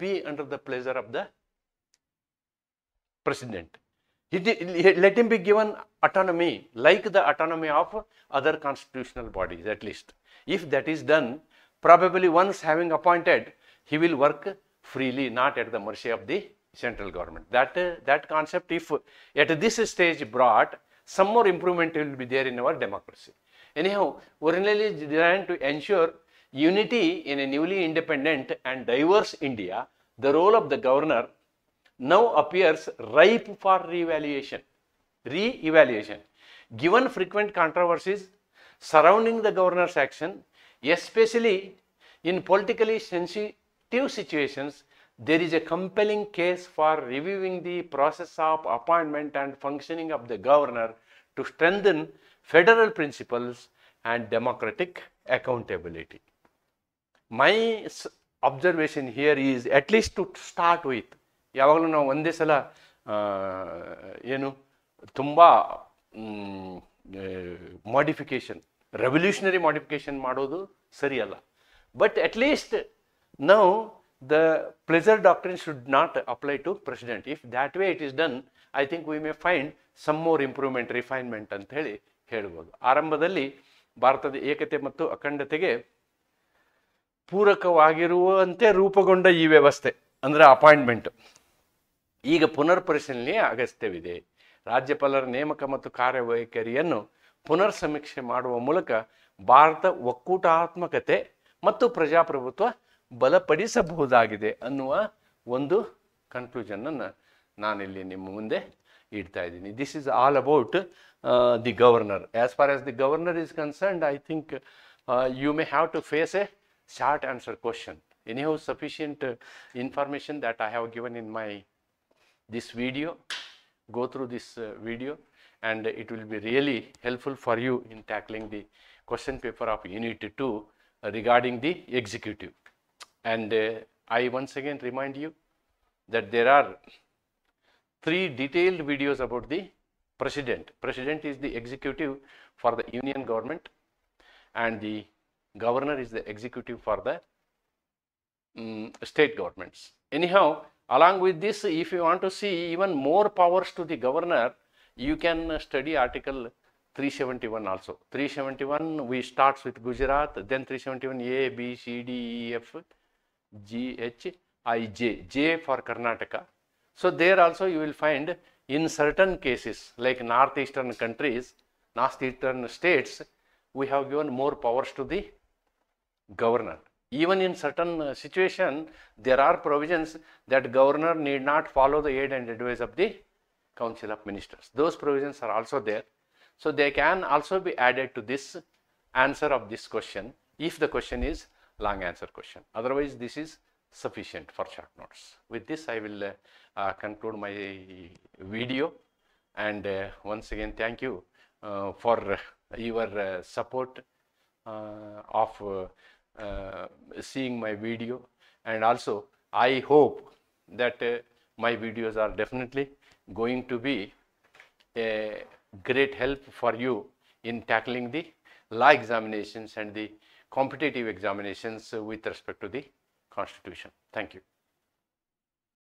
be under the pleasure of the president. Let him be given autonomy, like the autonomy of other constitutional bodies at least. If that is done, probably once having appointed, he will work freely, not at the mercy of the central government. That concept, if at this stage brought, some more improvement will be there in our democracy. Anyhow, originally designed to ensure unity in a newly independent and diverse India, the role of the governor now appears ripe for re-evaluation. Given frequent controversies surrounding the governor's action, especially in politically sensitive situations, there is a compelling case for reviewing the process of appointment and functioning of the governor to strengthen federal principles and democratic accountability. My observation here is, at least to start with, ಯಾವಾಗಲೂ ನಾವು ಒಂದೇ ಸಲ ಏನು ತುಂಬ modification, revolutionary modification ಮಾಡೋದು ಸರಿಯಲ್ಲ. But at least now the pleasure doctrine should not apply to president. If that way it is done, I think we may find some more improvement, refinement ಅಂತ ಹೇಳಿ ಹೇಳ್ಬೋದು. ಆರಂಭದಲ್ಲಿ ಭಾರತದ ಏಕತೆ ಮತ್ತು ಅಖಂಡತೆಗೆ ಪೂರಕವಾಗಿರುವಂತೆ ರೂಪುಗೊಂಡ ಈ ವ್ಯವಸ್ಥೆ ಅಂದರೆ ಅಪಾಯಿಂಟ್ಮೆಂಟ್ ಈಗ ಪುನರ್ ಪರಿಶೀಲನೆಯ ಅಗತ್ಯವಿದೆ. ರಾಜ್ಯಪಾಲರ ನೇಮಕ ಮತ್ತು ಕಾರ್ಯವೈಖರಿಯನ್ನು ಪುನರ್ ಸಮೀಕ್ಷೆ ಮಾಡುವ ಮೂಲಕ ಭಾರತ ಒಕ್ಕೂಟಾತ್ಮಕತೆ ಮತ್ತು ಪ್ರಜಾಪ್ರಭುತ್ವ ಬಲಪಡಿಸಬಹುದಾಗಿದೆ ಅನ್ನುವ ಒಂದು ಕನ್ಕ್ಲೂಷನನ್ನು ನಾನಿಲ್ಲಿ ನಿಮ್ಮ ಮುಂದೆ ಇಡ್ತಾ ಇದ್ದೀನಿ. This is all about the governor. As far as the governor is concerned, I think you may have to face a short answer question. Anyhow, sufficient information that I have given in this video. Go through this video and it will be really helpful for you in tackling the question paper of Unit 2 regarding the executive. And I once again remind you that there are 3 detailed videos about the president. President is the executive for the union government and the governor is the executive for the state governments. Anyhow, along with this, if you want to see even more powers to the governor, you can study article 371 also. 371 we starts with Gujarat, then 371 A, B, C, D, E, F, G, H, I, J. J for Karnataka. So there also you will find in certain cases like northeastern countries, northeastern states, we have given more powers to the governor. Even in certain situation, there are provisions that governor need not follow the aid and advice of the Council of Ministers. Those provisions are also there. So they can also be added to this answer of this question if the question is long answer question. Otherwise, this is sufficient for short notes. With this, I will conclude my video, and once again, thank you for your support of seeing my video, and also I hope that my videos are definitely going to be a great help for you in tackling the law examinations and the competitive examinations with respect to the Constitution. Thank you.